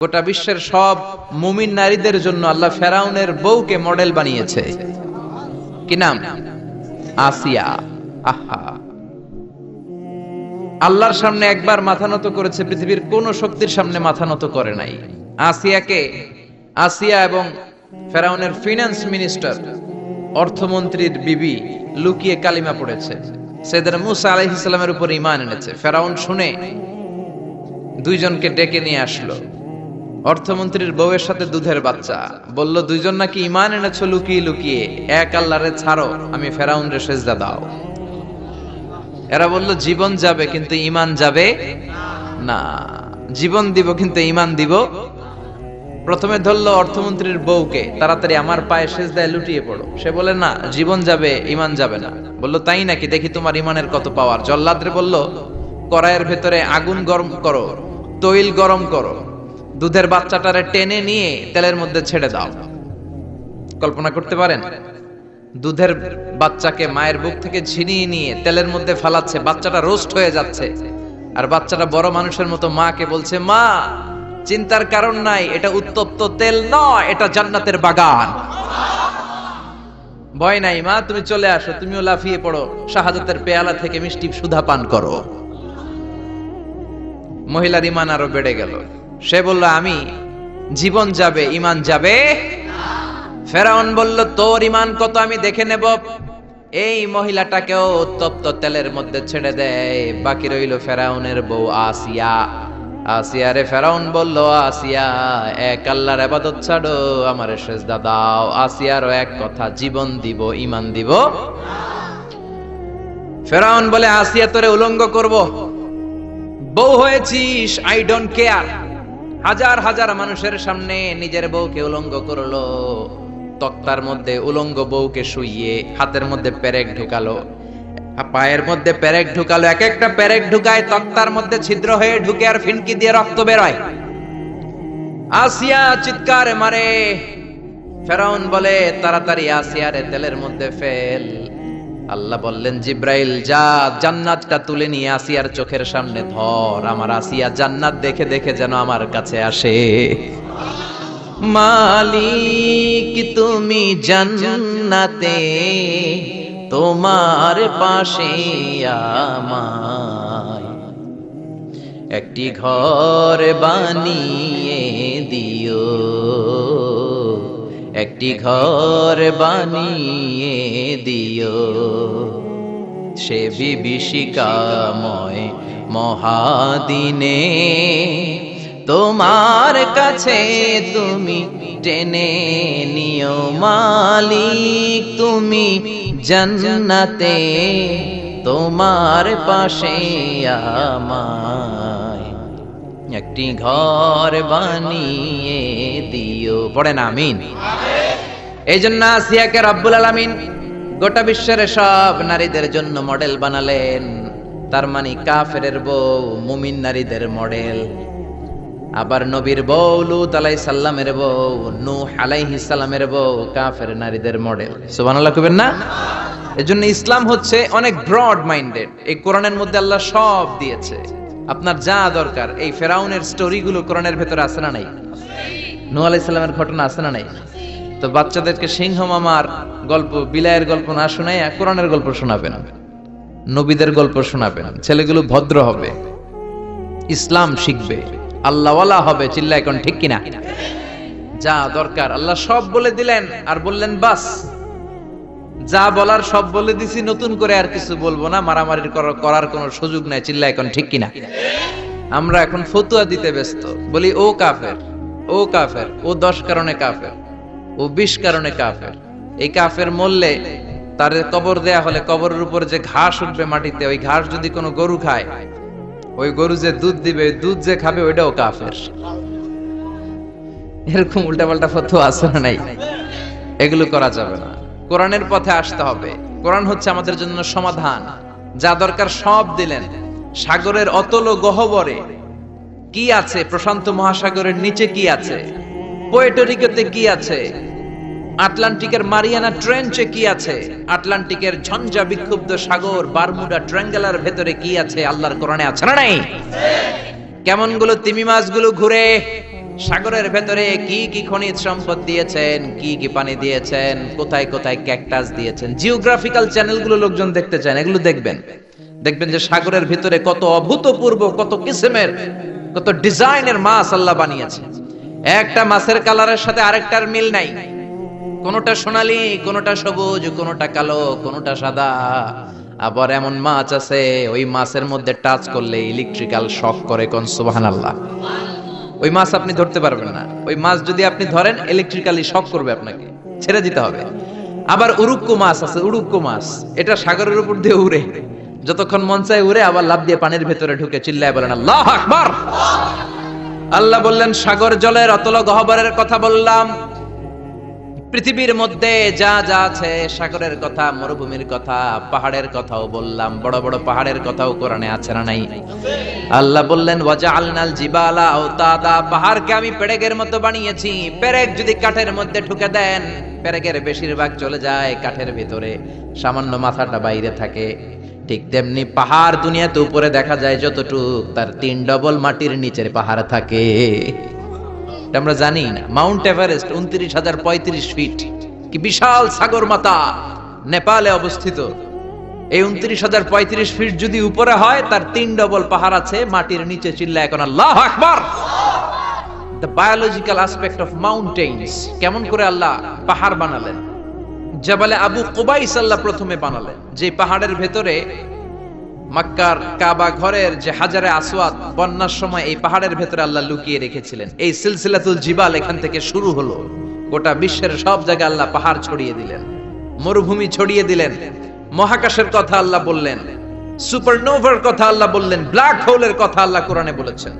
গোটা বিশ্বের সব মুমিন নারীদের জন্য আল্লাহ ফেরাউনের বউকে মডেল বানিয়েছে। কি নাম? আসিয়া। আহা, আল্লাহর সামনে একবার মাথা নত করেছে, পৃথিবীর কোন শক্তির সামনে মাথা নত করে নাই। আসিয়া এবং ফেরাউনের ফিনান্স মিনিস্টার, অর্থমন্ত্রীর বিবি লুকিয়ে কালিমা পড়েছে, সাইয়েদনা মুসা আলাইহিস সালামের উপর ঈমান এনেছে। ফেরাউন শুনে দুইজনকে ডেকে নিয়ে আসলো। অর্থমন্ত্রীর বউয়ের সাথে দুধের বাচ্চা, বলল দুইজন নাকি ঈমান এনেছো লুকিয়ে লুকিয়ে, এক আল্লাহরে ছাড়ো, আমি ফেরাউনরে সেজদা দাও। এরা বলল জীবন যাবে কিন্তু ঈমান যাবে না, জীবন দিব কিন্তু ঈমান দিব। প্রথমে ধরলো অর্থমন্ত্রীর বউকে, তাড়াতাড়ি আমার পায়ে সেজদায় লুটিয়ে পড়ো। সে বলে না, জীবন যাবে ঈমান যাবে না। বলল তাই নাকি, দেখি তোমার ঈমানের কত পাওয়ার। জল্লাদরে বলল কড়াইয়ের ভেতরে আগুন গরম করো, তৈল গরম করো, দুধের বাচ্চাটারে টেনে নিয়ে তেলের মধ্যে ছেড়ে দাও। কল্পনা করতে পারেন? দুধের বাচ্চাকে মায়ের বুক থেকে ছিনিয়ে নিয়ে তেলের মধ্যে ফালাচ্ছে, বাচ্চাটা রোস্ট হয়ে যাচ্ছে, আর বাচ্চাটা বড় মানুষের মতো মাকে বলছে, মা চিন্তার কারণ নাই, এটা উত্তপ্ত তেল নয়, এটা জান্নাতের বাগান। ভয় নাই মা, তুমি চলে আসো, তুমিও লাফিয়ে পড়ো, শাহাদাতের পেয়ালা থেকে মিষ্টি সুধা পান করো। মহিলার ঈমান আরো বেড়ে গেল। সে বলল আমি জীবন যাবে ঈমান যাবে। ফেরাউন বলল তোর ঈমান কত আমি দেখে নেব। এই মহিলাটাকেও উত্তপ্ত তেলের মধ্যে ছেড়ে দেয়। বাকি রইল ফেরাউনের বউ আসিয়া। আসিয়ারে ফেরাউন বলল, আসিয়া এক আল্লাহর ইবাদত ছাড়ো, আমারে সেজদা দাও। আসিয়ারও এক কথা, জীবন দিব ঈমান দিব। ফেরাউন বলে আসিয়া তোরে উলঙ্গ করব, বউ হয়েছিস, আই ডোন্ট কেয়ার। হাজার হাজার মানুষের সামনে নিজের বউকে উলঙ্গ করলো। তক্তার মধ্যে উলঙ্গ বউকে শুইয়ে হাতের মধ্যে পেরেক ঢুকালো, পায়ের মধ্যে পেরেক ঢুকালো। এক একটা পেরেক ঢুকায় তক্তার মধ্যে ছিদ্র হয়ে ঢুকে আর ফিনকি দিয়ে রক্ত বের হয়। আসিয়া চিৎকার মারে। ফেরাউন বলে তাড়াতাড়ি আসিয়ারে তেলের মধ্যে ফেল। আল্লাহ বললেন জিব্রাইল যা, জান্নাতটা তুলে নিয়ে আসিয়ার চোখের সামনে ধর, আমার আসিয়া জান্নাত দেখে দেখে যেন আমার কাছে আসে। মালিক তুমি জান্নাতে, তোমার পাশে আমায় একটি ঘর বানিয়ে দিও, একটি ঘর বানিয়ে দিও। সে বিভীষিকাময় মহাদিনে তোমার কাছে তুমি টেনে নিও। মালিক তুমি জান্নাতে, তোমার পাশে আমায় একটি ঘর বানিয়ে দিও। পড়েন আমিন। এই জন্য আসিয়াকে রব্বুল আলামিন গোটা বিশ্বের সব নারীদের জন্য মডেল বানালেন। তার মানে কাফেরের বউ মুমিন নারীদের মডেল, আবার নবীর বউ লূত আলাইহিস সালামের বউ, নূহ আলাইহিস সালামের বউ কাফের নারীদের মডেল। সুবহানাল্লাহ কইবেন না? এজন্য ইসলাম হচ্ছে অনেক ব্রড মাইন্ডেড। এই কোরআনের মধ্যে আল্লাহ সব দিয়েছে, আপনার যা দরকার। এই ফেরাউনের স্টোরিগুলো কোরআনের ভেতরে আছে না নাই? নূহ আলাইহিস সালামের ঘটনা আছে না নাই? তো বাচ্চাদেরকে সিংহ মামার গল্প, বিলায়ের গল্প না শোনায় কোরআনের গল্প শোনাবেন, নবীদের গল্প শোনাবেন। ছেলেগুলো ভদ্র হবে, ইসলাম শিখবে, আল্লাহওয়ালা হবে। চিল্লায় কোন ঠিক কিনা? যা দরকার আল্লাহ সব বলে দিলেন, আর বললেন বাস যা বলার সব বলে দিছি, নতুন করে আর কিছু বলবো না, মারামারি করার কোনো সুযোগ নাই। চিল্লায় কোন ঠিক কিনা? আমরা এখন ফতুয়া দিতে ব্যস্ত, বলি ও কাফের, ও কাফের, ও 10 কারণে কাফের, ও 20 কারণে কাফের। এই কাফের মরলে তার কবর দেয়া হলে কবরের উপর যে ঘাস উঠবে মাটিতে, ওই ঘাস যদি কোনো গরু খায়, ওই গরু যে দুধ দিবে, দুধ যে খাবে ওইটাও কাফের। এরকম উল্টাপাল্টা ফতোয়া আছে না নাই? এগুলো করা যাবে না। কোরআনের পথে আসতে হবে। কোরআন হচ্ছে আমাদের জন্য সমাধান। যা দরকার সব দিলেন। সাগরের অতল গহ্বরে কি আছে, প্রশান্ত মহাসাগরের নিচে কি আছে, পোর্টোরিকোতে কি আছে, আটলান্টিকের মারিয়ানা ট্রেঞ্চে কি আছে, আটলান্টিকের ঝঞ্ঝা বিক্ষুব্ধ সাগর বারমুডা ট্রায়াঙ্গেলের ভেতরে কি আছে, আল্লাহর কোরআনে আছে না নাই? কেমন গুলো তিমি মাছগুলো ঘুরে, সাগরের ভেতরে কি কি খনিজ সম্পদ দিয়েছেন, কি কি পানি দিয়েছেন, কোথায় কোথায় ক্যাকটাস দিয়েছেন। জিওগ্রাফিক্যাল চ্যানেলগুলো লোকজন দেখতে চান, এগুলো দেখবেন। দেখবেন যে সাগরের ভিতরে কত অভূতপূর্ব, কত কিসিমের, কত ডিজাইনের মাছ আল্লাহ বানিয়েছে। একটা মাছের কালারের সাথে আরেকটার মিল নাই। কোনটা সোনালী, কোনটা সবুজ, কোনটা কালো, কোনটা সাদা। আবার এমন মাছ আছে ওই মাছের মধ্যে টাচ করলে ইলেকট্রিক্যাল শক করে। কোন সুবহানাল্লাহ। ওই মাছ আপনি ধরতে পারবেন না। ওই মাছ যদি আপনি ধরেন ইলেকট্রিক্যালি শক করবে, আপনাকে ছেড়ে দিতে হবে। আবার উড়ুক্কু মাছ আছে, উড়ুক্কু মাছ, এটা সাগরের উপর দিয়ে উড়ে, যতক্ষণ মন চায় উড়ে, আবার লাফ দিয়ে পানির ভেতরে ঢুকে চিল্লায় বলেন আল্লাহু আকবার। আল্লাহ বললেন সাগর জলের অতল গহ্বরের কথা বললাম, পৃথিবীর মধ্যে যা যা আছে সাগরের কথা, মরুভূমির কথা, পাহাড়ের কথাও বললাম। বড় বড় পাহাড়ের কথাও কোরআনে আছে না নাই? আল্লাহ বললেন ওয়াজআলনাল জিবালা আওতাদা, পাহাড়কে আমি পেরেকের মতো বানিয়েছি। পেরেক যদি কাঠের মধ্যে ঠুকে দেন, পেরেকের বেশিরভাগ চলে যায় কাঠের ভিতরে, সামান্য মাথাটা বাইরে থাকে। ঠিক তেমনি পাহাড় দুনিয়াতে উপরে দেখা যায় যতটুক, তার 3 ডবল মাটির নিচের পাহাড় থাকে। এটা আমরা জানি না। মাউন্ট এভারেস্ট 29,035 ফিট, কি বিশাল সাগরমাতা, নেপালে অবস্থিত। এই 29,035 ফিট যদি উপরে হয়, তার 3 ডবল পাহাড় আছে মাটির নিচে। চিল্লায় এখন আল্লাহু আকবার। দ্য বায়োলজিক্যাল অ্যাসপেক্ট অফ মাউন্টেইনস, কেমন করে আল্লাহ পাহাড় বানালেন। জাবালে আবু কুবাইস আল্লাহ প্রথমে বানালেন, যে পাহাড়ের ভেতরে মক্কার কাবা ঘরের যে হাজারে আসওয়াদ, বন্যার সময় এই পাহাড়ের ভেতরে আল্লাহ লুকিয়ে রেখেছিলেন। এই সিলসিলাতুল জিবাল এখান থেকে শুরু হলো। গোটা বিশ্বের সব জায়গায় আল্লাহ পাহাড় ছড়িয়ে দিলেন, মরুভূমি ছড়িয়ে দিলেন। মহাকাশের কথা আল্লাহ বললেন, সুপারনোভার কথা আল্লাহ বললেন, ব্ল্যাক হোলের কথা আল্লাহ কোরআনে বলেছেন।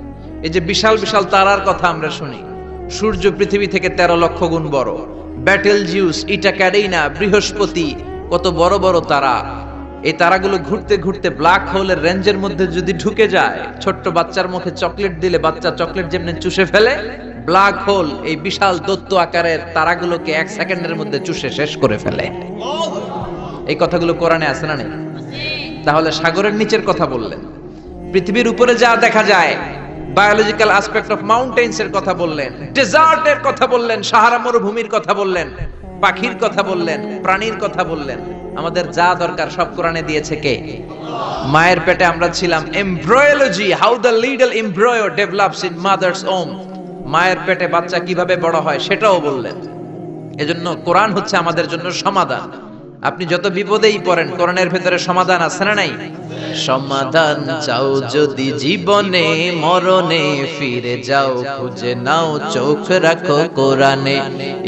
এই যে বিশাল বিশাল তারার কথা আমরা শুনি, সূর্য পৃথিবী থেকে 13 লক্ষ গুণ বড়। ব্যাটেল জিউস, ইটা ক্যারিনা, বৃহস্পতি, কত বড় বড় তারা। এই তারাগুলো ঘুরতে ঘুরতে ব্ল্যাক হোলের রেঞ্জের মধ্যে যদি ঢুকে যায়, ছোট্ট বাচ্চার মুখে চকলেট দিলে বাচ্চা চকলেট যেমনি চুষে ফেলে, ব্ল্যাক হোল এই বিশাল দৈত্য আকারের তারাগুলোকে 1 সেকেন্ডের মধ্যে চুষে শেষ করে ফেলে। এই কথাগুলো কোরআনে আছে না নেই? তাহলে সাগরের নিচের কথা বললেন, পৃথিবীর উপরে যা দেখা যায়, বায়োলজিক্যাল অ্যাসপেক্ট অফ মাউন্টেইনস এর কথা বললেন, ডেজার্টের কথা বললেন, সাহারা মরুভূমির কথা বললেন, পাখির কথা বললেন, প্রাণীর কথা বললেন। আমাদের যা দরকার সব কোরআনে দিয়েছে কে? মায়ের পেটে আমরা ছিলাম। Embryology, how the little embryo develops in mother's womb, মায়ের পেটে বাচ্চা কিভাবে বড় হয় সেটাও বললেন। এজন্য কোরআন হচ্ছে আমাদের জন্য সমাধান। আপনি যত বিপদেই পড়েন, কোরআনের ভেতরে সমাধান আছে না নাই? সমাধান চাও যদি জীবনে, মরণে ফিরে যাও, খুঁজে নাও চোখ রাখো কোরআনে।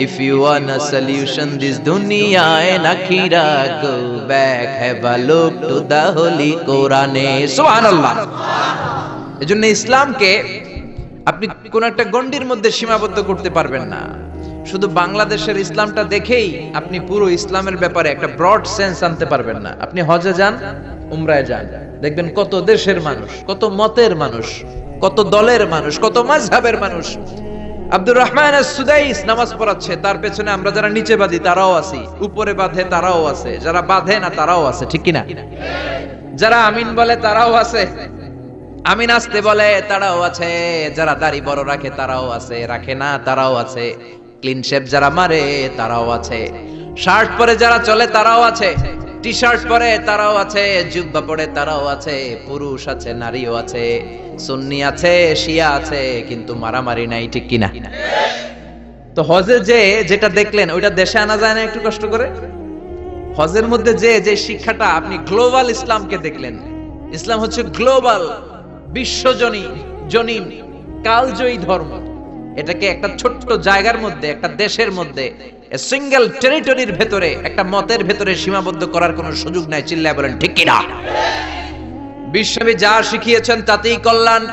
If you want a solution this দুনিয়ায় নাখিরা, go back, have a look to the holy কোরআনে। সুবহানাল্লাহ। এজন্য ইসলামকে আপনি কোন একটা গণ্ডির মধ্যে সীমাবদ্ধ করতে পারবেন না। শুধু বাংলাদেশের ইসলামটা দেখেই আপনি পুরো ইসলামের ব্যাপারে একটা ব্রড সেন্স আনতে পারবেন না। আপনি হজে যান, উমরায় যান, দেখবেন কত দেশের মানুষ, কত মতের মানুষ, কত দলের মানুষ, কত মাযহাবের মানুষ। আব্দুর রহমান আস-সুদাইস নামাজ পড়াচ্ছে, তার পেছনে আমরা যারা নিচে বাঁধি তারাও আছি, উপরে বাঁধে তারাও আছে, যারা বাঁধে না তারাও আছে, ঠিক কিনা? যারা আমিন বলে তারাও আছে, আমিন আসতে বলে তারাও আছে, যারা দাড়ি বড় রাখে তারাও আছে, রাখে না তারাও আছে, ক্লিন শেভ যারা মারে তারাও আছে, শার্ট পরে যারা চলে তারাও আছে, টি শার্ট পরে তারাও আছে, জুব্বা পরে তারাও আছে, পুরুষ আছে, নারীও আছে, সুন্নি আছে, শিয়া আছে, কিন্তু মারামারি নাই, ঠিক কিনা? তো হজে যে যেটা দেখলেন ওইটা দেশে আনা যায় না একটু কষ্ট করে? হজের মধ্যে যে শিক্ষাটা আপনি গ্লোবাল ইসলামকে দেখলেন। ইসলাম হচ্ছে গ্লোবাল, বিশ্বজনীন, কালজয়ী ধর্ম। এটাকে একটা ছোট্ট জায়গার মধ্যে, একটা দেশের মধ্যে, সিঙ্গেল টেরিটরির ভেতরে, একটা মতের ভেতরে সীমাবদ্ধ করার কোনো সুযোগ নাই। চিল্লায় বলেন ঠিক কিনা? বিশ্বনবী যা শিখিয়েছেন তাতেই কল্যাণ।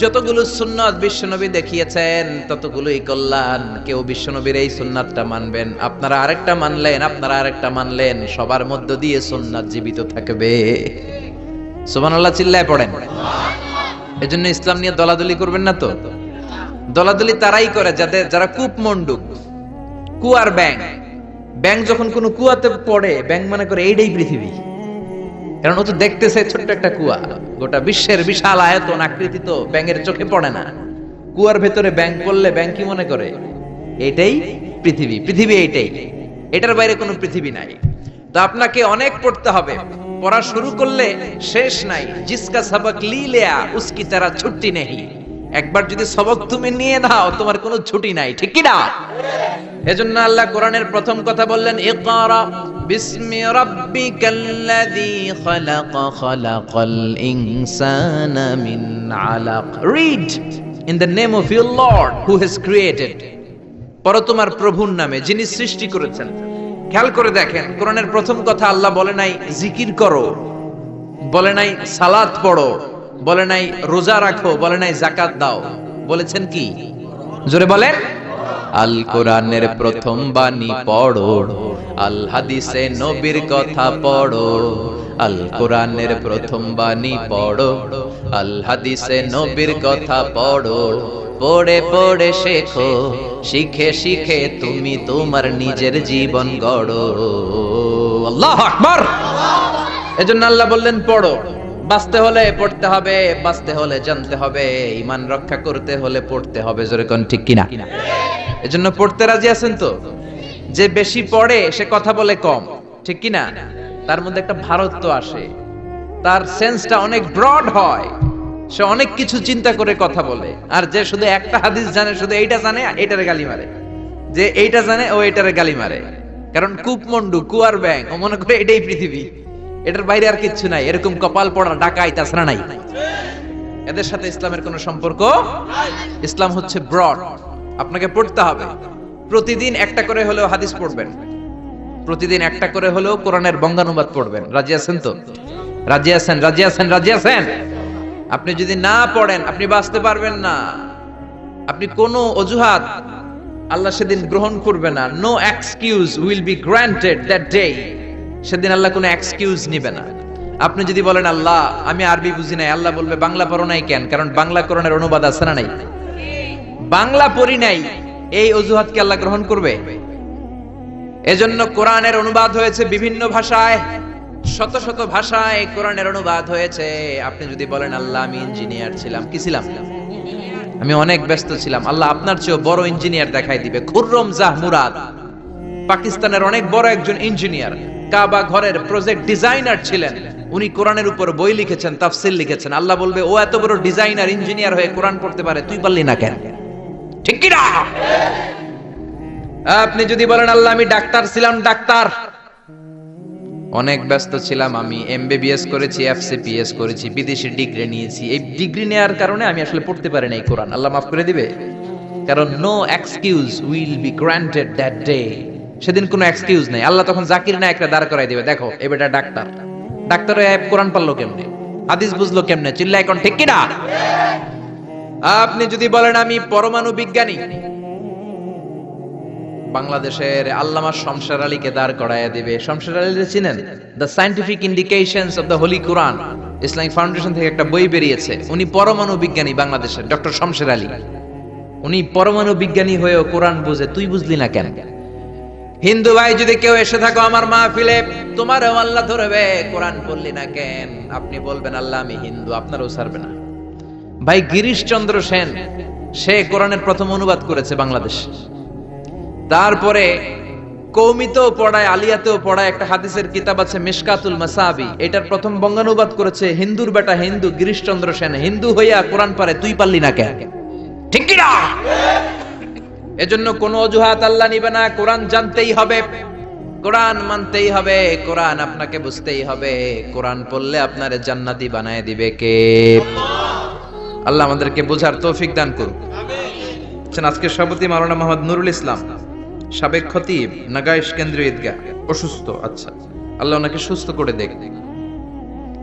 যতগুলো সুন্নাত বিশ্বনবী দেখিয়েছেন ততগুলোই কল্যাণ। কেউ বিশ্বনবীর এই সুন্নাতটা মানবেন, আপনারা আরেকটা মানলেন, আপনারা আরেকটা মানলেন, সবার মধ্য দিয়ে সুন্নাত জীবিত থাকবে। সুবহানাল্লাহ চিল্লায় পড়েন। এজন্য ইসলাম নিয়ে দলাদলি করবেন না তো। দলাদলি তারাই করে যারা কূপ মন্ডুক, কুয়ার ব্যাং যখন কোনো কুয়াতে পড়ে, ব্যাং মনে করে এইটাই পৃথিবী, কারণ ও তো দেখতেছে ছোট্ট একটা কুয়া। গোটা বিশ্বের বিশাল আয়তন আকৃতি তো ব্যাঙের চোখে পড়ে না। কুয়ার ভেতরে ব্যাংক করলে ব্যাংক কি মনে করে এটাই পৃথিবী, পৃথিবী এইটাই, এটার বাইরে কোনো পৃথিবী নাই। তো আপনাকে অনেক পড়তে হবে, পড়া শুরু করলে শেষ নাই। জিসকা সবক লি লিয়া উসকি তেরা ছুটি নেই। একবার যদি সবক তুমি নিয়ে নাও তোমার কোনো ছুটি নাই, ঠিক কি না? এজন্য আল্লাহ কোরআনের প্রথম কথা বললেন ইকরা বিসমি রাব্বিকাল্লাযী খালাক খালাকাল ইনসানা মিন আলাক। Read in the name of your lord who has created. পড়ো তোমার প্রভুর নামে যিনি সৃষ্টি করেছেন। খেয়াল করে দেখেন, কোরআনের প্রথম কথা আল্লাহ বলে নাই জিকির করো, বলে নাই সালাত পড়ো, বলে নাই রোজা রাখো, বলে নাই যাকাত দাও, বলেছেন কি? জোরে বলেন। আল কোরআনের প্রথম বাণী পড়ো, আল হাদিসে নবীর কথা পড়ো। আল কোরআনের প্রথম বাণী পড়ো, আল হাদিসে নবীর কথা পড়ো। পড়ে পড়ে শেখো, শিখে শিখে তুমি তোমার নিজের জীবন গড়ো। আল্লাহু আকবার। এজন্য আল্লাহ বললেন পড়ো। বাঁচতে হলে পড়তে হবে, বাঁচতে হলে জানতে হবে, ঈমান রক্ষা করতে হলে পড়তে হবে। জোরে কোন ঠিক কিনা? এজন্য পড়তে রাজি আছেন তো? যে বেশি পড়ে সে কথা বলে কম, ঠিক কিনা? তার মধ্যে একটা ভারত্ব আসে, তার সেন্সটা অনেক ব্রড হয়, সে অনেক কিছু চিন্তা করে কথা বলে। আর যে শুধু একটা হাদিস জানে, শুধু এইটা জানে, এইটারে গালি মারে, যে এইটা জানে ও এইটারে গালি মারে। কারণ কূপমন্ডু, কুয়ার ব্যাং, ও মনে করে এটাই পৃথিবী, এটার বাইরে আর কিচ্ছু নাই। এরকম কপাল পড়া ডাকাই তাছাড়া নাই। এদের সাথে ইসলামের কোনো সম্পর্ক। ইসলাম হচ্ছে ব্রড। আপনাকে পড়তে হবে, প্রতিদিন একটা করে হলেও হাদিস পড়বেন, প্রতিদিন একটা করে হলেও কোরআনের বঙ্গানুবাদ পড়বেন। রাজি আছেন তো? রাজি আছেন? রাজি আছেন? রাজি আছেন? আপনি যদি না পড়েন আপনি বাঁচতে পারবেন না। আপনি কোনো অজুহাত আল্লাহ সেদিন গ্রহণ করবে না। No excuse will be granted that day. সেদিন আল্লাহ কোনো এক্সকিউজ নিবে না। আপনি যদি বলেন আল্লাহ আমি আরবি বুঝি নাই, আল্লাহ বলবে বাংলা পড়ো নাই কেন? কারণ বাংলা কোরআনের অনুবাদ আছে না নাই? বাংলা পড়ি নাই, এই অজুহাতকে আল্লাহ গ্রহণ করবে? এজন্য কোরআনের অনুবাদ হয়েছে বিভিন্ন ভাষায়, শত শত ভাষায় কোরআনের অনুবাদ হয়েছে। আপনি যদি বলেন আল্লাহ আমি ইঞ্জিনিয়ার ছিলাম, কি ছিলাম? আমি অনেক ব্যস্ত ছিলাম, আল্লাহ আপনার চেয়ে বড় ইঞ্জিনিয়ার দেখাই দিবে। খুররম জাহ মুরাদ পাকিস্তানের অনেক বড় একজন ইঞ্জিনিয়ার, কাবা ঘরের প্রজেক্ট ডিজাইনার ছিলেন। উনি কোরআনের উপর বই লিখেছেন, তাফসীর লিখেছেন। আল্লাহ বলবে ও এত বড় ডিজাইনার, ইঞ্জিনিয়ার হয়ে কোরআন পড়তে পারে, তুই পারলি না কেন? ঠিক কি না? আপনি যদি বলেন আল্লাহ আমি ডাক্তার ছিলাম, ডাক্তার অনেক ব্যস্ত ছিলাম, আমি এমবিবিএস করেছি, এফসিপিএস করেছি, বিদেশি ডিগ্রি নিয়েছি, এই ডিগ্রি নেওয়ার কারণে আমি আসলে পড়তে পারি না এই কোরআন, আল্লাহ মাফ করে দিবে? কারণ no excuse will be granted that day. সেদিন কোনো এক্সকিউজ নাই। আল্লাহ তখন জাকির নায়েকরা দাঁড় করাই দিবে, দেখো এই বেটা ডাক্তার, ডাক্তার হয়ে কোরআন পারলো কেমনে, হাদিস বুঝলো কেমনে, চিল্লা এখন ঠিক কিনা? আপনি যদি বলেন আমি পরমাণু বিজ্ঞানী, বাংলাদেশের আল্লামা শমশের আলীকে দাঁড় করাইয়া দিবে। শমশের আলী চিনেন? The scientific indications of the Holi Quran, Islamic foundation থেকে একটা বই বেরিয়েছে। উনি পরমাণু বিজ্ঞানী, বাংলাদেশের ডক্টর শমশের আলী। উনি পরমাণু বিজ্ঞানী হয়েও কোরআন বুঝে, তুই বুঝলি না কেন? হিন্দু ভাই যদি কেউ এসে থাকো আমার মাহফিলে, তোমারও আল্লাহ ধরবে, কোরআন পড়লি না কেন? আপনি বলবেন আল্লাহ আমি হিন্দু, আপনারও ছাড়বে না। ভাই গিরিশচন্দ্র সেন, সে কোরআনের প্রথম অনুবাদ করেছে বাংলাদেশ। তারপরে কৌমিতেও পড়ায়, আলিয়াতেও পড়ায়, একটা হাদিসের কিতাব আছে মিশকাতুল মাসাবি, এটার প্রথম বঙ্গানুবাদ করেছে হিন্দুর বেটা হিন্দু গিরিশচন্দ্র সেন। হিন্দু হইয়া কোরআন পারে, তুই পারলি না কেন? ঠিক কি না? এজন্য কোন অজুহাত আল্লাহ নিবে না। কোরআন জানতেই হবে, কোরআন মানতেই হবে, কোরআন আপনাকে বুঝতেই হবে। কোরআন পড়লে আপনার জান্নাতি বানায় দিবে কে? আল্লাহ আমাদেরকে বোঝার তৌফিক দান করুন। আজকে সভাপতি মাওলানা মোহাম্মদ নুরুল ইসলাম, সাবেক খতিব, নাগাইশ কেন্দ্রীয় ঈদগাহ, অসুস্থ। আচ্ছা, আল্লাহ ওনাকে সুস্থ করে দেখ।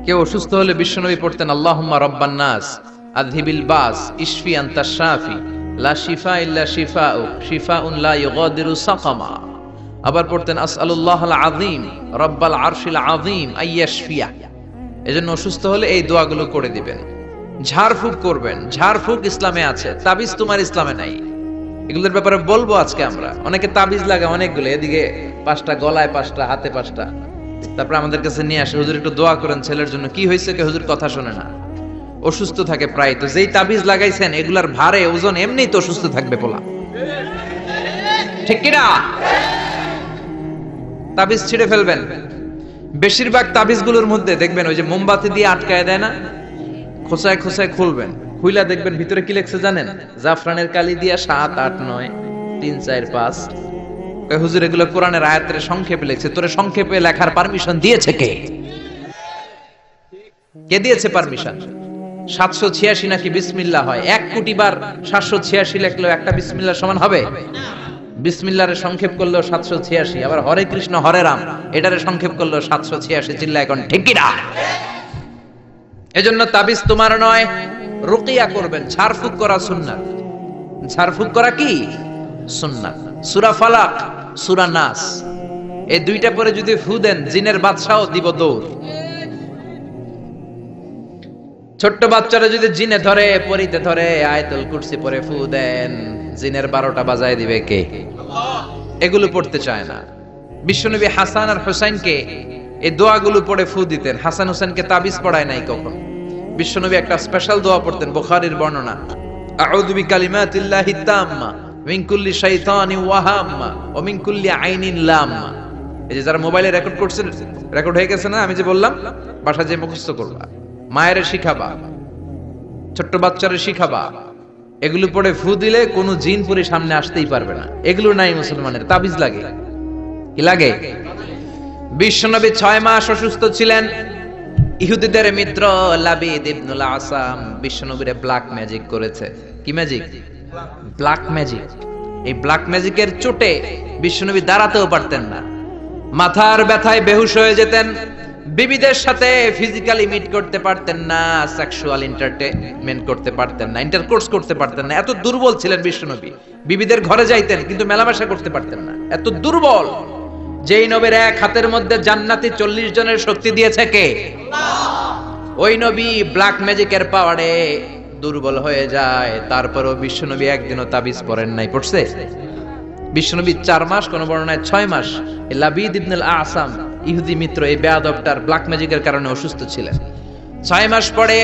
কেউ অসুস্থ হলে বিশ্বনবী পড়তেন আল্লাহুম্মা রাব্বান নাস আযহিবিল বাস ইশফি আনতা শাফি লা শিফা ইল্লা শিফাউক শিফাউন লা ইউগাদিরু সাকামা। আবার পড়তেন আসআলুল্লাহাল আযীম রাব্বাল আরশিল আযীম আইয়াশফিয়া। এজন্য অসুস্থ হলে এই দোয়াগুলো করে দিবেন। ঝাড়ফুঁক করবেন, ঝাড়ফুঁক ইসলামে আছে, তাবিজ তোমার ইসলামে নাই। এগুলোর ব্যাপারে বলবো আজকে আমরা। অনেকে তাবিজ লাগে অনেকগুলো, এদিকে 5টা, গলায় 5টা, হাতে 5টা, তারপর আমাদের কাছে নিয়ে আসে, হুজুর একটু দোয়া করেন ছেলের জন্য। কি হয়েছে? কে হুজুর কথা শোনে না। অসুস্থ থাকে প্রায়। তো যেই তাবিজ লাগাইছেন এগুলার ভারে ওজন এমনিই তো অসুস্থ থাকবে পোলা, ঠিক কিনা? তাবিজ ছিঁড়ে ফেলবেন। বেশিরভাগ তাবিজগুলোর মধ্যে দেখবেন ওই যে মোমবাতি দিয়ে আটকায় দেয় না, খোসায় খোসায় খুলবেন, খুইলা দেখবেন ভিতরে কি লেখছে জানেন? জাফরানের কালি দিয়া 7, 8, 9, 3, 4, 5। হুজুর এগুলো কোরআনের আয়াতের সংক্ষেপে লিখছে। তোরে সংক্ষেপে লেখার পারমিশন দিয়েছে কে? কে দিয়েছে পারমিশন? 786 নাকি বিসমিল্লাহ হয়? 1 কোটি বার 786 লিখলেও একটা বিসমিল্লাহ সমান হবে? বিসমিল্লাহরে সংক্ষেপ করলেও 786, আবার হরে কৃষ্ণ হরে রাম এটারে সংক্ষেপ করলেও 786। চিল্লা এখন ঠিক কি না? এজন্য তাবিজ তোমার নয়, রুকিয়া করবেন। ঝাড়ফুঁক করা সুন্নাত। ঝাড়ফুঁক করা কি সুন্নাত। সূরা ফালাক, সূরা নাস এই দুইটা পরে যদি ফু দেন জিনের বাদশাও দিব দৌড়। ছোট্ট বাচ্চারা যদি জিনে ধরে, পরিতে ধরে, আয়াতুল কুরসি পরে ফু দেন, জিনের 12টা বাজায় দিবে কে? এগুলো পড়তে চায় না। বিশ্বনবী হাসান আর হুসাইনকে এই দোয়াগুলো পড়ে ফু দিতেন। হাসান হুসাইনকে তাবিজ পড়ায় নাই কখন। বিশ্বনবী একটা স্পেশাল দোয়া পড়তেন, বুখারীর বর্ণনা, আউযু বিকালিমাতিল্লাহি তাম্মা মিন কুল্লি শাইতানিন ওয়া হাম্মা ওয়া মিন কুল্লি আইনিন লাম্মা। এই যে যারা মোবাইলে রেকর্ড করছেন, রেকর্ড হয়ে গেছে না? আমি যে বললাম বাসা যে মুখস্থ করবা, মায়ের শিখাবা, ছোট্ট বাচ্চারে শিখাবা। এগুলো পড়ে ফু দিলে কোনো জিন পুরি সামনে আসতেই পারবে না। এগুলো নাই মুসলমানের, তাবিজ লাগে। কি লাগে? বিশ্বনবী 6 মাস অসুস্থ ছিলেন। ইহুদিদের মিত্র লাবিদ ইবনুল আসাম বিশ্বনবীরে ব্ল্যাক ম্যাজিক করেছে। কি ম্যাজিক? Black magic. এই ব্ল্যাক ম্যাজিকের চোটে বিশ্বনবী দাঁড়াতেও পারতেন না, মাথার ব্যথায় বেহুশ হয়ে যেতেন, বিবিদের সাথে ফিজিক্যালি মিট করতে পারতেন না, সেক্সুয়াল এন্টারটেইনমেন্ট করতে পারতেন না, ইন্টারকোর্স করতে পারতেন না। এত দুর্বল ছিলেন বিশ্বনবী। বিবিদের ঘরে যাইতেন কিন্তু মেলামেশা করতে পারতেন না, এত দুর্বল। যেই নবীর এক হাতের মধ্যে জান্নাতি 40 জনের শক্তি দিয়েছে কে? ওই নবী ব্ল্যাক ম্যাজিকের পাওয়ারে দুর্বল হয়ে যায়। তারপরও বিশ্বনবী একদিনও তাবিজ পড়েন নাই। পড়ছে? বিশ্বনবী 4 মাস, কোন বর্ণনায় 6 মাস এই লাবিদ ইবনুল আসাম ইহুদি মিত্র এই বেয়াদবটার ব্ল্যাক ম্যাজিকের কারণে অসুস্থ ছিলেন। 6 মাস পরে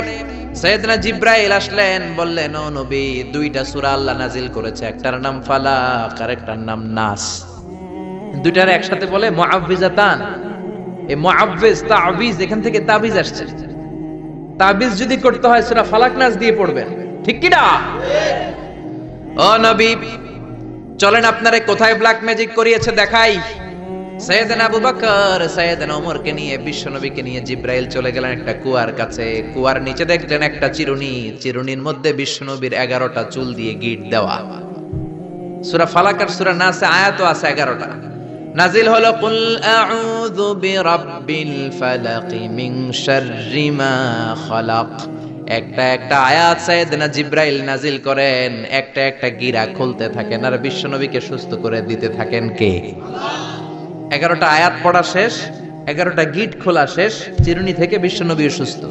সাইয়েদনা জিবরাইল আসলেন, বললেন ও নবী 2টা সূরা আল্লাহ নাজিল করেছে, একটার নাম ফালাক আর একটার নাম নাস। দুইটার একসাথে বলে মুআউযিজাতান। এই মুআউযিজ তাবিজ, এখান থেকে তাবিজ আসছে। তাবিজ যদি করতে হয় সূরা ফালাক নাস দিয়ে পড়বেন, ঠিক কি না? ও নবী চলেন আপনারে কোথায় ব্ল্যাক ম্যাজিক করিয়েছে দেখাই। সাইয়েদনা আবু বকর সাইয়েদনা ওমরকে নিয়ে বিশ্বনবীকে নিয়ে জিবরাইল চলে গেলেন একটা কুয়ার কাছে। কুয়ার নিচে দেখলেন একটা চিরুনি, চিরুনির মধ্যে বিশ্বনবীর 11টা চুল দিয়ে গিট দেওয়া। সূরা ফালাক আর সূরা নাসে আয়াতও আছে 11টা। নাজিল হলো কুল আউযু বিরাব্বিল ফালাক মিন শাররি মা খালাক। একটা একটা আয়াত সাইয়েদনা জিবরাইল নাজিল করেন, একটা একটা গিরা খুলতে থাকেন আর বিশ্বনবীকে সুস্থ করে দিতে থাকেন কে? আল্লাহ। 11টা আয়াত পড়া শেষ, 11টা গিট খোলা শেষ, চিরুনি থেকে বিশ্বনবী সুস্থ।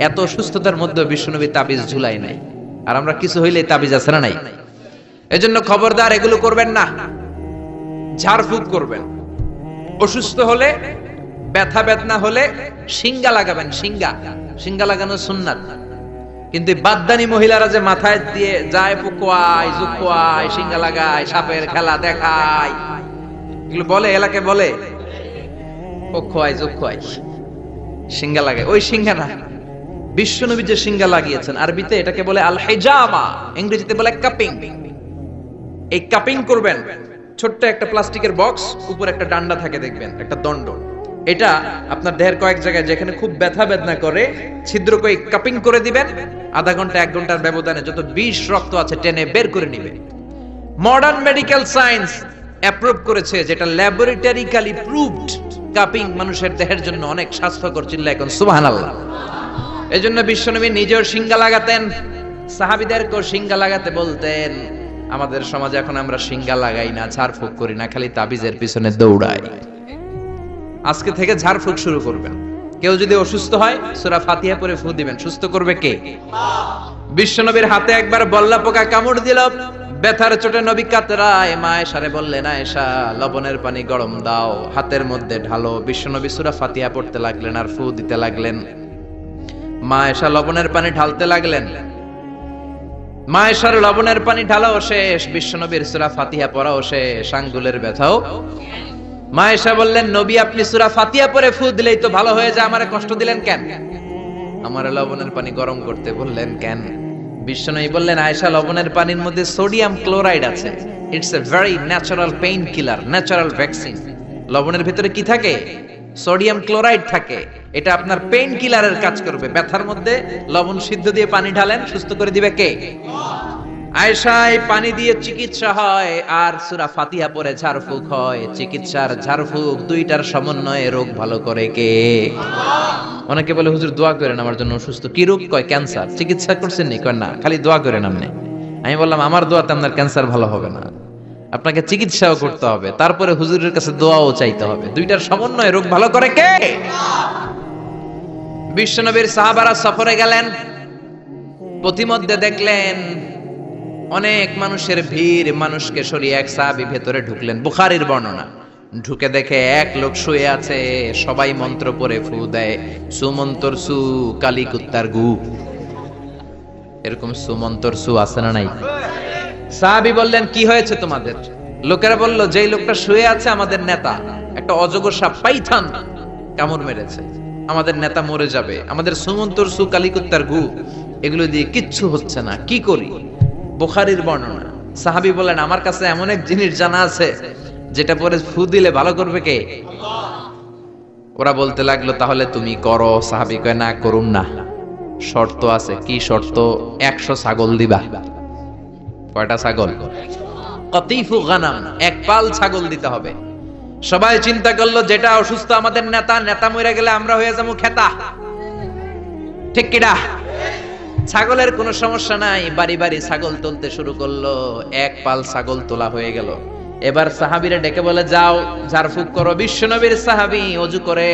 এত সুস্থতার মধ্যে বিশ্বনবী তাবিজ ঝুলাই নাই। আর আমরা কিছু হইলেই তাবিজ আছে না নাই? এজন্য খবরদার এগুলো করবেন না। ঝাড়ফুঁক করবেন। অসুস্থ হলে, ব্যথা বেদনা হলে শিঙ্গা লাগাবেন। শিঙ্গা লাগানো সুন্নাত। কিন্তু বাদদানি মহিলারা যে মাথায় দিয়ে যায় পুকোয়ায় জুকোয়ায়, শিঙ্গা লাগায়, সাপের খেলা দেখায়, এগুলো বলে এলাকায় বলে পুকোয়ায় জুকোয়ায়, শিঙ্গা লাগায়। ওই শিঙ্গা না, বিশ্বনবী যে শিঙ্গা লাগিয়েছেন আরবিতে এটাকে বলে আল হিজামা, ইংরেজিতে বলে কাপিং। এই কাপিং করবেন। ছোট্ট একটা প্লাস্টিকের বক্স, উপর একটা ডান্ডা থাকে দেখবেন, একটা দণ্ড। এটা আপনার দেহের কয়েক জায়গায় যেখানে খুব ব্যথা বেদনা করে ছিদ্র করে কাপিং করে দিবেন। আধা ঘন্টা 1 ঘন্টার ব্যবধানে যত বিষ রক্ত আছে টেনে বের করে নিবে। মডার্ন মেডিকেল সায়েন্স অ্যাপ্রুভ করেছে, যেটা ল্যাবরেটরিক্যালি প্রুভড, কাপিং মানুষের দেহের জন্য অনেক স্বাস্থ্যকর। চিল্লা এখন সুবহানাল্লাহ। এজন্য বিশ্বনবী নিজেও শিঙ্গা লাগাতেন, সাহাবীদেরকেও শিঙ্গা লাগাতে বলতেন। আমাদের সমাজে এখন আমরা শিঙ্গা লাগাই না, ঝাড়ফুঁক করি না, খালি তাবিজের পিছনে দৌড়াই। আজকে থেকে ঝাড়ফুঁক শুরু করবেন। কেউ যদি অসুস্থ হয় সূরা ফাতিহা পড়ে ফু দিবেন। সুস্থ করবে কে? বিশ্বনবীর হাতে একবার বল্লা পোকা কামড় দিল, ব্যথার চোটে নবী কাতরায়। মা আয়েশারে বললেন, আয়েশা লবণের পানি গরম দাও, হাতের মধ্যে ঢালো। বিশ্বনবী সূরা ফাতিহা পড়তে লাগলেন আর ফু দিতে লাগলেন। মা আয়েশা লবণের পানি ঢালতে লাগলেন। মা আয়েশার লবণের পানি ঢালাও শেষ, বিশ্বনবীর সূরা ফাতিহা পড়াও শেষ, আঙ্গুলের ব্যথাও। মা আয়েশা বললেন, নবী আপনি সূরা ফাতিহা পড়ে ফু দিলেই তো ভালো হয়ে যায়, আমারে কষ্ট দিলেন কেন? আমার লবণের পানি গরম করতে বললেন কেন? বিশ্বনবী বললেন, আয়েশা লবণের পানির মধ্যে সোডিয়াম ক্লোরাইড আছে, it's a very natural pain killer, natural vaccine. লবণের ভিতরে কি থাকে? সোডিয়াম ক্লোরাইড থাকে, এটা আপনার পেইন কিলারের কাজ করবে। ব্যথার মধ্যে লবণ সিদ্ধ দিয়ে পানি ঢালেন, সুস্থ করে দিবে কে? আয়েশা, এই পানি দিয়ে চিকিৎসা হয় আর সূরা ফাতিহা পড়ে ঝাড়ফুঁক হয়। চিকিৎসার ঝাড়ফুঁক দুইটার সমন্বয়ে রোগ ভালো করে কে? অনেকে বলে হুজুর দোয়া করেন আমার জন্য অসুস্থ। কি রোগ? কয় ক্যান্সার। চিকিৎসা করছেন নি? কয় না, খালি দোয়া করেন আপনি। আমি বললাম আমার দোয়াতে আপনার ক্যান্সার ভালো হবে না, আপনাকে চিকিৎসাও করতে হবে, তারপরে হুজুরের কাছে দোয়াও চাইতে হবে। দুইটার সমন্বয়ে রোগ ভালো করে কে? বিশ্বনবীর সাহাবারা সফরে গেলেন, পথিমধ্যে দেখলেন অনেক মানুষের ভিড়, মানুষকে সরিয়ে এক সাহাবী ভেতরে ঢুকলেন। বুখারীর বর্ণনা। ঢুকে দেখে এক লোক শুয়ে আছে, সবাই মন্ত্র পড়ে ফু দেয়, সুমন্তর সু কালী কুত্তার গু। এরকম সুমন্তর সু আছে না নাই? সাহাবী বললেন, কি হয়েছে তোমাদের? লোকেরা বলল, যেই লোকটা শুয়ে আছে আমাদের নেতা, একটা অজগর সাপ পাইথন কামড় মেরেছে, আমাদের নেতা মরে যাবে, আমাদের সুমন্তর সু কালী কুত্তার গু এগুলো দিয়ে কিচ্ছু হচ্ছে না, কি করি? বুখারীর বর্ণনা। সাহাবী বলেন, আমার কাছে এমন এক জিনিস জানা আছে যেটা পরে ফু দিলে ভালো করবে কে? ওরা বলতে লাগলো, তাহলে তুমি করো। সাহাবী কয়, না করুম না, শর্ত আছে। কি শর্ত? 100 ছাগল দিবা। কয়টা ছাগল? কতিফু গানাম, এক পাল ছাগল দিতে হবে। সবাই চিন্তা করলো, যেটা অসুস্থ আমাদের নেতা, নেতা মরে গেলে আমরা হয়ে যাবো খেতা, ঠিক কিনা? ছাগলের কোনো সমস্যা নাই, বাড়ি বাড়ি ছাগল তুলতে শুরু করলো। এক পাল ছাগল তোলা হয়ে গেল। এবার সাহাবীরা ডেকে বলে, যাও ঝাড়ফুঁক করো। বিশ্বনবীর সাহাবী ওযু করে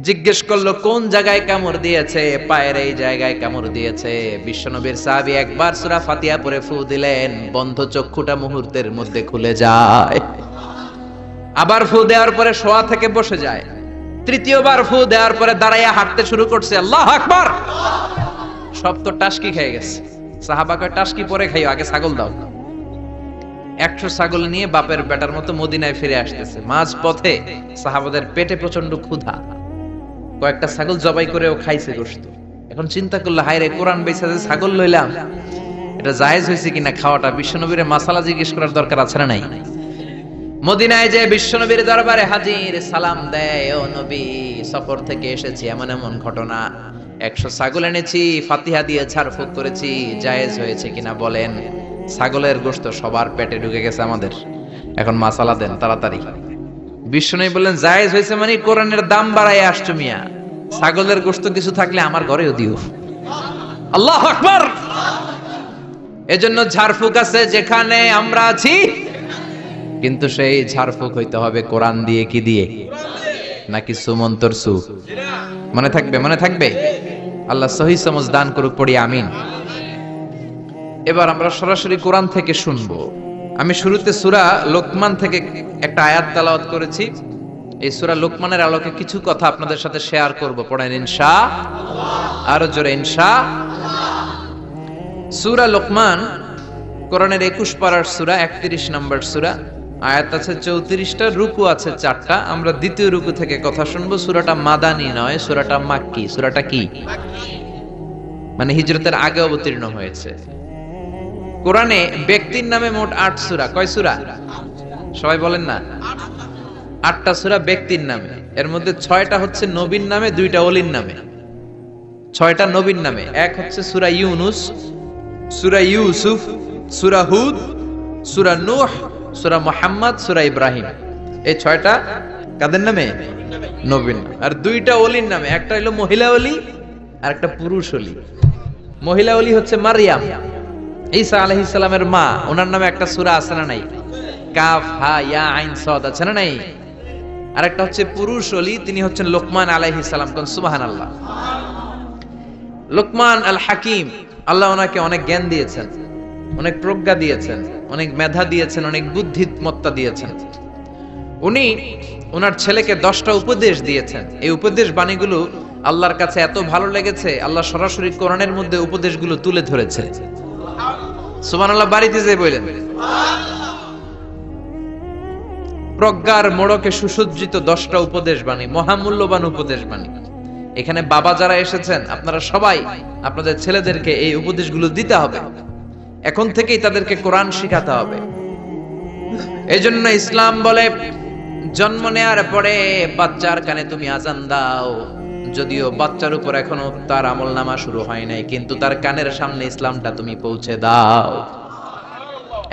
জিজ্ঞেস করলো, কোন জায়গায় কামড় দিয়েছে? পায়ের এই জায়গায় কামড় দিয়েছে। বিশ্বনবীর সাহাবী একবার সূরা ফাতিহা পড়ে ফু দিলেন, বন্ধ চক্ষুটা মুহূর্তের মধ্যে খুলে যায়। আবার ফু দেওয়ার পরে শোয়া থেকে বসে যায়। তৃতীয়বার ফু দেওয়ার পরে দাঁড়াইয়া হাঁটতে শুরু করছে। আল্লাহু আকবার! সব তো টাসকি খেয়ে গেছে। সাহাবা কয়, টাসকি পরে খাইও, আগে ছাগল দাও। 100 ছাগল নিয়ে বাপের বেটার মতো মদিনায় ফিরে আসতেছে। মাঝ পথে সাহাবাদের পেটে প্রচন্ড ক্ষুধা, কয়েকটা ছাগল জবাই করেও খাইছে গোশত। এখন চিন্তা করলো, হায় রে, কোরআন বেচা যে ছাগল লইলাম, এটা জায়েজ হয়েছে কিনা খাওয়াটা? বিশ্বনবীর মাসালা জিজ্ঞেস করার দরকার আছে না নাই? মদিনায় যে বিশ্বনবীর দরবারে হাজির, সালাম দেয়, ও নবী, সফর থেকে এসেছি, এমন এমন ঘটনা, 100 ছাগল এনেছি, ফাতিহা দিয়ে ঝাড়ফুঁক করেছি, জায়েজ হয়েছে কিনা বলেন। ছাগলের গোশত সবার পেটে ঢুকে গেছে আমাদের, এখন মাসালা দেন তাড়াতাড়ি। বিশ্বনবী বললেন, জায়েজ হয়েছে মানে কোরআনের দাম বাড়ায় আসছো মিয়া, ছাগলের গোশত কিছু থাকলে আমার ঘরেও দিও। আল্লাহু আকবার! এজন্য ঝাড়ফুঁক আছে যেখানে আমরা আছি, কিন্তু সেই ঝাড়ফুঁক হইতে হবে কোরআন দিয়ে। কি দিয়ে? নাকি সুমন্তর সু? মনে থাকবে, মনে থাকবে। আল্লাহ সহি সমঝ দান করুক, পড়ি আমিন। এবার আমরা সরাসরি কোরআন থেকে শুনবো। আমি শুরুতে সূরা লোকমান থেকে একটা আয়াত তেলাওয়াত করেছি। এই সূরা লোকমানের আলোকে কিছু কথা আপনাদের সাথে শেয়ার করব। পড়েন ইনশাআল্লাহ, আরো জোরে ইনশাআল্লাহ। সূরা লোকমান কোরআনের 21 পারার সূরা, 31 নম্বর সূরা। আয়াত আছে 34টা, রুকু আছে 4টা। আমরা দ্বিতীয় রুকু থেকে কথা শুনবো। সূরাটা মাদানী নয়, সূরাটা মাক্কি। সূরাটা কি? মানে হিজরতের আগে অবতীর্ণ হয়েছে। কোরআনে ব্যক্তির নামে মোট 8 সূরা। কয় সূরা? সবাই বলেন না। 8টা সূরা ব্যক্তির নামে, এর মধ্যে 6টা হচ্ছে নবীর নামে, 2টা ওলির নামে। 6টা নবীর নামে। এক হচ্ছে সূরা ইউনুস, সূরা ইউসুফ, সূরা হুদ, সূরা নূহ, সূরা মুহাম্মদ, সূরা ইব্রাহিম। এই 6টা কাদের নামে? নবীর নামে। আর 2টা ওলির নামে, একটা হলো মহিলা ওলি আর একটা পুরুষ ওলি। মহিলা ওলি হচ্ছে মারইয়াম, ঈসা আলাইহিস সালামের মা, ওনার নামে একটা সূরা আছে না নাই? কাফ হা ইয়া আইন সাদ আছে না নাই? আর একটা হচ্ছে পুরুষ ওলি, তিনি হচ্ছেন লোকমান আলাইহিস সালাম। কোন সুবহানাল্লাহ। লোকমান আল হাকিম, আল্লাহ ওনাকে অনেক জ্ঞান দিয়েছেন, অনেক প্রজ্ঞা দিয়েছেন, অনেক মেধা দিয়েছেন, অনেক বুদ্ধিমত্তা দিয়েছেন। উনি ওনার ছেলেকে 10টা উপদেশ দিয়েছেন। এই উপদেশ বাণীগুলো আল্লাহর কাছে এত ভালো লেগেছে, আল্লাহ সরাসরি কোরআনের মধ্যে উপদেশগুলো তুলে ধরেছে। সুবহানাল্লাহ বাড়িতে যে বলেন। প্রজ্ঞার মোড়কে সুসজ্জিত 10টা উপদেশ বাণী, মহামূল্যবান উপদেশ বাণী। এখানে বাবা যারা এসেছেন আপনারা সবাই আপনাদের ছেলেদেরকে এই উপদেশগুলো দিতে হবে, এখন থেকেই তাদেরকে কোরআন শিখাতে হবে। এই জন্য ইসলাম বলে জন্ম নেওয়ার পরে বাচ্চার কানে তুমি আজান দাও, যদিও বাচ্চার উপর এখনো তার আমলনামা শুরু হয় নাই, কিন্তু তার কানের সামনে ইসলামটা তুমি পৌঁছে দাও।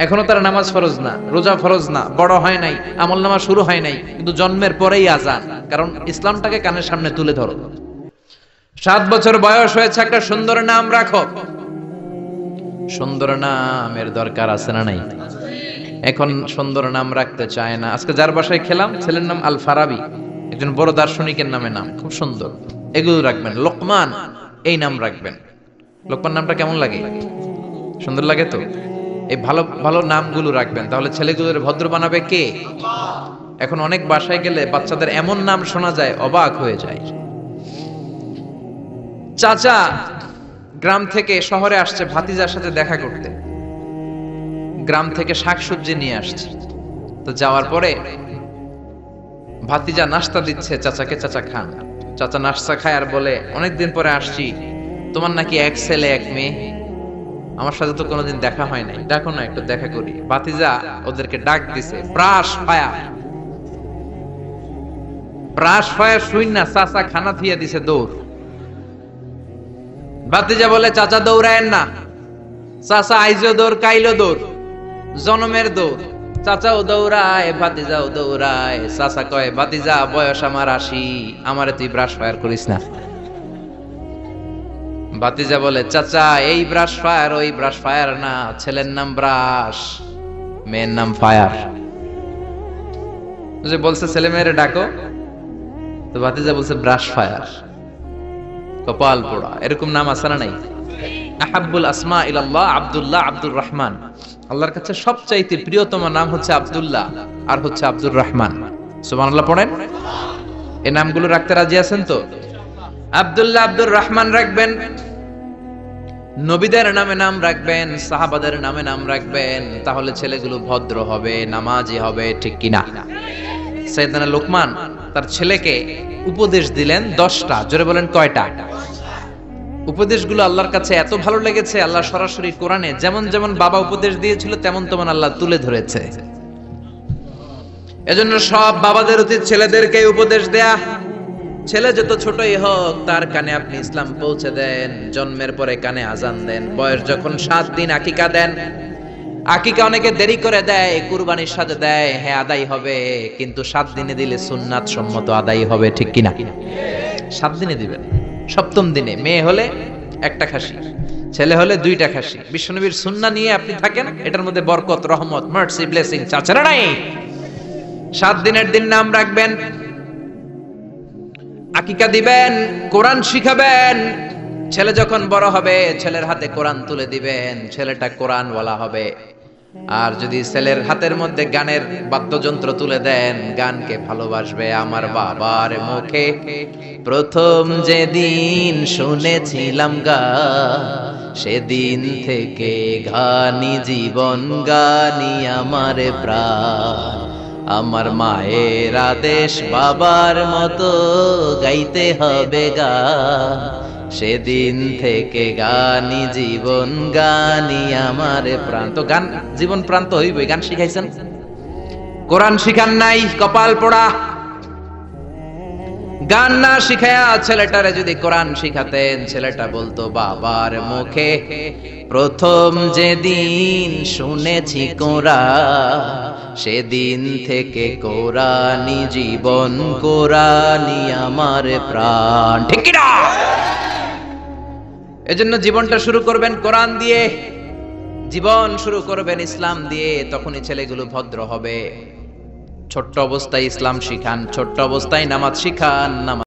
এখনো তার নামাজ ফরজ না, রোজা ফরজ না, বড় হয় নাই, আমলনামা শুরু হয় নাই, কিন্তু জন্মের পরেই আজান, কারণ ইসলামটাকে কানের সামনে তুলে ধরো। 7 বছর বয়স হয়েছে, একটা সুন্দর নাম রাখো। সুন্দর নামের দরকার আছে না নাই? এখন সুন্দর নাম রাখতে চায় না। আজকে যার বাসায় খেলাম, ছেলের নাম আল ফারাবি, একজন বড় দার্শনিকের নামে নাম, খুব সুন্দর। এগুলো রাখবেন। লোকমান এই নাম রাখবেন। লোকমান নামটা কেমন লাগে? সুন্দর লাগে তো? এই ভালো ভালো নামগুলো রাখবেন, তাহলে ছেলেগুলোর ভদ্র বানাবে কে? এখন অনেক বাসায় গেলে বাচ্চাদের এমন নাম শোনা যায়, অবাক হয়ে যায়। চাচা গ্রাম থেকে শহরে আসছে ভাতিজার সাথে দেখা করতে, গ্রাম থেকে শাকসবজি নিয়ে আসছে। তো যাওয়ার পরে ভাতিজা নাস্তা দিচ্ছে চাচাকে, চাচা খান। চাচা নাস্তা খায় আর বলে, অনেকদিন পরে আসছি, তোমার নাকি 1 ছেলে 1 মেয়ে, আমার সাথে তো কোনোদিন দেখা হয় নাই, ডাকো না একটু দেখা করি। ভাতিজা ওদেরকে ডাক দিছে, ব্রাশ ফায়ার। ব্রাশ ফায়ার শুই না, চাচা খানা থিয়া দিছে দৌড়। ভাতিজা বলে, চাচা দৌড়ায়েন না, চাচা আইজো দৌড়, কাইলো দৌড়, জনমের দৌড়। চাচাও দৌড়ায়, ভাতিজাও দৌড়ায়। চাচা কয়, ভাতিজা বয়স আমার 80, আমারে তুই ব্রাশ ফায়ার করিস না। ভাতিজা বলে, চাচা এই ব্রাশ ফায়ার ওই ব্রাশ ফায়ার না, ছেলের নাম ব্রাশ, মেয়ের নাম ফায়ার। যে বলছে ছেলে মেয়েরে ডাকো, তো ভাতিজা বলছে ব্রাশ ফায়ার। কপাল পোড়া। এরকম নাম আছে না নাই? আহাব্বুল আসমা ইলাল্লাহ আব্দুল্লাহ, আব্দুর রহমান। আল্লাহর কাছে সবচাইতে প্রিয়তম নাম হচ্ছে আব্দুল্লাহ আর হচ্ছে আব্দুর রহমান। সুবহানাল্লাহ পড়েন। এই নামগুলো রাখতে রাজি আছেন তো? আব্দুল্লাহ, আব্দুর রহমান রাখবেন। নবীদের নামে নাম রাখবেন, সাহাবাদের নামে নাম রাখবেন, তাহলে ছেলেগুলো ভদ্র হবে, নামাজি হবে, ঠিক কিনা? সাইয়েদনা লোকমান তার ছেলেকে উপদেশ দিলেন 10টা। জোরে বলেন কয়টা? উপদেশগুলো আল্লাহর কাছে এত ভালো লেগেছে, আল্লাহ সরাসরি কোরআনে যেমন যেমন বাবা উপদেশ দিয়েছিল তেমন তেমন আল্লাহ তুলে ধরেছে। এজন্য সব বাবাদের উচিত ছেলেদেরকে উপদেশ দেয়া। ছেলে যত ছোটই হোক, তার কানে আপনি ইসলাম পৌঁছে দেন। জন্মের পরে কানে আজান দেন। বয়স যখন 7 দিন আকিকা দেন। আকিকা অনেকে দেরি করে দেয়, কুরবানির সাথে দেয়, হ্যাঁ আদায় হবে, কিন্তু 7 দিনে দিলে সুন্নাত সম্মত আদায় হবে, ঠিক কিনা? 7 দিনে দিবেন। 7ম দিনে মেয়ে হলে 1টা খাসি, ছেলে হলে 2টা খাসি। বিশ্বনবীর সুন্নাহ নিয়ে আপনি থাকেন, এটার মধ্যে বরকত, রহমত, মার্সি, ব্লেসিং চাচারা নাই। 7 দিনের দিন নাম রাখবেন, আকিকা দিবেন, কোরআন শিখাবেন। ছেলে যখন বড় হবে, ছেলের হাতে কোরআন তুলে দিবেন, ছেলেটা কোরআনওয়ালা হবে। আর যদি ছেলের হাতের মধ্যে গানের বাদ্যযন্ত্র তুলে দেন, গানকে ভালোবাসবে। আমার বাবার মুখে প্রথম যেদিন শুনেছিলাম গান, সেদিন থেকে গানি জীবন, গানি আমার প্রাণ। আমার মায়ের আদেশ বাবার মতো গাইতে হবে গান, সেদিন থেকে গানি জীবন, গানি আমার প্রাণ। তো গান জীবন প্রাণ তো হইবই। গান শিখাইছেন, কোরআন শিখান নাই, কপাল পোড়া। গান না শিখায়া ছেলেটারে যদি কোরআন শিখাতেন, ছেলেটা বলতো বাবার মুখে প্রথম যেদিন শুনেছি কোরআন, সেদিন থেকে কোরআনি জীবন, কোরআনি আমার প্রাণ, ঠিক কি না? এজন্য জীবনটা শুরু করবেন কোরআন দিয়ে, জীবন শুরু করবেন ইসলাম দিয়ে, তখনই ছেলেগুলো ভদ্র হবে। ছোট্ট অবস্থায় ইসলাম শিখান, ছোট্ট অবস্থায় নামাজ শিখান।